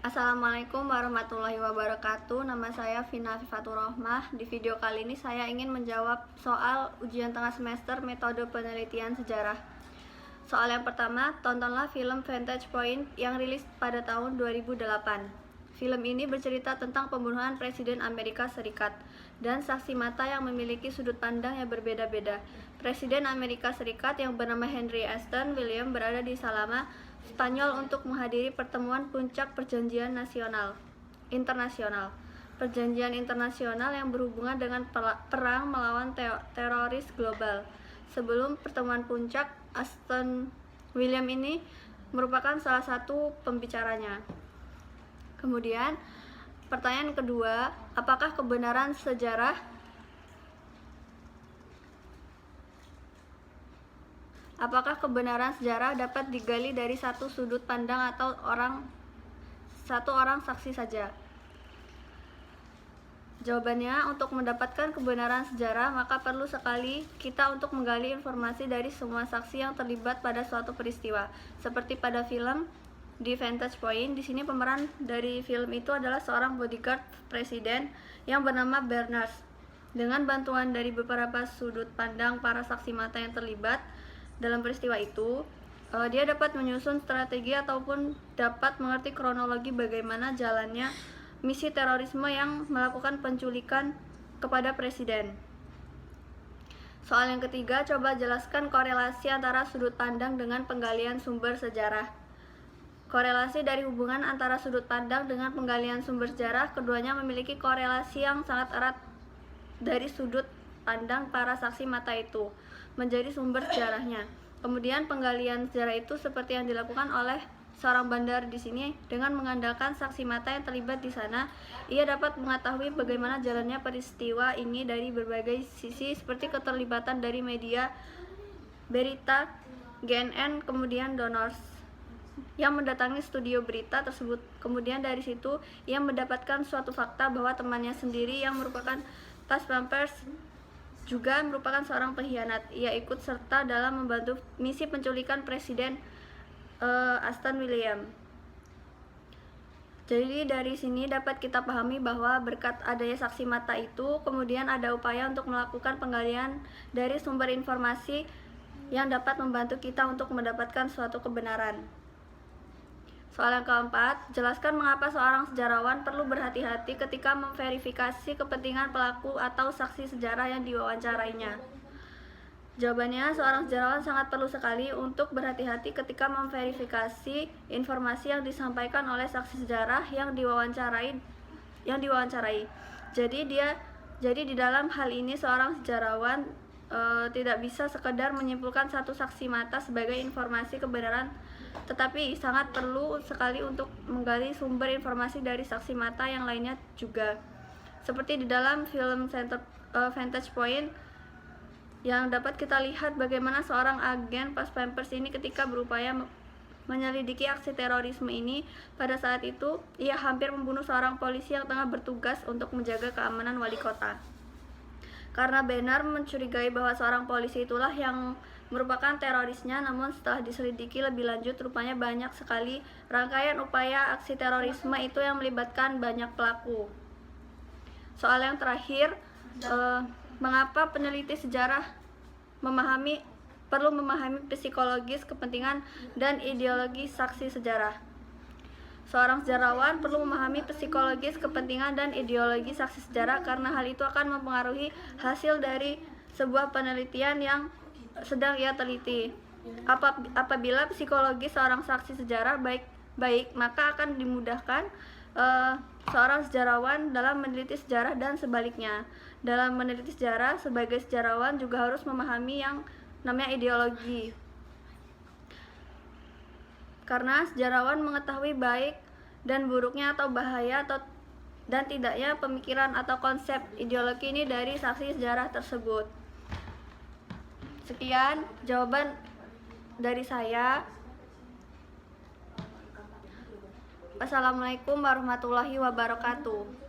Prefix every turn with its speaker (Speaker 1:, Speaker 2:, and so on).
Speaker 1: Assalamualaikum warahmatullahi wabarakatuh. Nama saya Vina Fifatur Rohmah. Di video kali ini saya ingin menjawab soal ujian tengah semester metode penelitian sejarah. Soal yang pertama, tontonlah film Vantage Point yang rilis pada tahun 2008. Film ini bercerita tentang pembunuhan Presiden Amerika Serikat dan saksi mata yang memiliki sudut pandang yang berbeda-beda. Presiden Amerika Serikat yang bernama Henry Aston William berada di Salama, Spanyol untuk menghadiri pertemuan puncak perjanjian internasional. Perjanjian internasional yang berhubungan dengan perang melawan teroris global. Sebelum pertemuan puncak, Aston William ini merupakan salah satu pembicaranya. Kemudian, pertanyaan kedua, apakah kebenaran sejarah dapat digali dari satu sudut pandang atau satu orang saksi saja? Jawabannya, untuk mendapatkan kebenaran sejarah, maka perlu sekali kita untuk menggali informasi dari semua saksi yang terlibat pada suatu peristiwa. Seperti pada film di Vantage Point, di sini pemeran dari film itu adalah seorang bodyguard presiden yang bernama Berners. Dengan bantuan dari beberapa sudut pandang para saksi mata yang terlibat dalam peristiwa itu, dia dapat menyusun strategi ataupun dapat mengerti kronologi bagaimana jalannya misi terorisme yang melakukan penculikan kepada presiden. Soal yang ketiga, coba jelaskan korelasi antara sudut pandang dengan penggalian sumber sejarah. Korelasi dari hubungan antara sudut pandang dengan penggalian sumber sejarah, keduanya memiliki korelasi yang sangat erat dari sudut pandang para saksi mata itu menjadi sumber sejarahnya. Kemudian penggalian sejarah itu seperti yang dilakukan oleh seorang bandar di sini dengan mengandalkan saksi mata yang terlibat di sana, ia dapat mengetahui bagaimana jalannya peristiwa ini dari berbagai sisi seperti keterlibatan dari media berita, GNN, kemudian donors yang mendatangi studio berita tersebut. Kemudian dari situ ia mendapatkan suatu fakta bahwa temannya sendiri yang merupakan pas pampers juga merupakan seorang pengkhianat. Ia ikut serta dalam membantu misi penculikan Presiden Aston William. Jadi dari sini dapat kita pahami bahwa berkat adanya saksi mata itu, kemudian ada upaya untuk melakukan penggalian dari sumber informasi yang dapat membantu kita untuk mendapatkan suatu kebenaran. Soal yang keempat, jelaskan mengapa seorang sejarawan perlu berhati-hati ketika memverifikasi kepentingan pelaku atau saksi sejarah yang diwawancarainya. Jawabannya, seorang sejarawan sangat perlu sekali untuk berhati-hati ketika memverifikasi informasi yang disampaikan oleh saksi sejarah yang diwawancarai. Jadi di dalam hal ini seorang sejarawan tidak bisa sekedar menyimpulkan satu saksi mata sebagai informasi kebenaran, tetapi sangat perlu sekali untuk menggali sumber informasi dari saksi mata yang lainnya juga. Seperti di dalam film Vantage Point, yang dapat kita lihat bagaimana seorang agen pas pampers ini ketika berupaya menyelidiki aksi terorisme ini, pada saat itu ia hampir membunuh seorang polisi yang tengah bertugas untuk menjaga keamanan wali kota. Karena Benar mencurigai bahwa seorang polisi itulah yang merupakan terorisnya, namun setelah diselidiki lebih lanjut, rupanya banyak sekali rangkaian upaya aksi terorisme itu yang melibatkan banyak pelaku. Soal yang terakhir, mengapa peneliti sejarah perlu memahami psikologis, kepentingan, dan ideologi saksi sejarah? Seorang sejarawan perlu memahami psikologis, kepentingan, dan ideologi saksi sejarah karena hal itu akan mempengaruhi hasil dari sebuah penelitian yang sedang ia teliti. Apabila psikologi seorang saksi sejarah baik, maka akan dimudahkan seorang sejarawan dalam meneliti sejarah dan sebaliknya. Dalam meneliti sejarah, sebagai sejarawan juga harus memahami yang namanya ideologi. Karena sejarawan mengetahui baik dan buruknya atau bahaya dan tidaknya pemikiran atau konsep ideologi ini dari saksi sejarah tersebut. Sekian jawaban dari saya. Wassalamualaikum warahmatullahi wabarakatuh.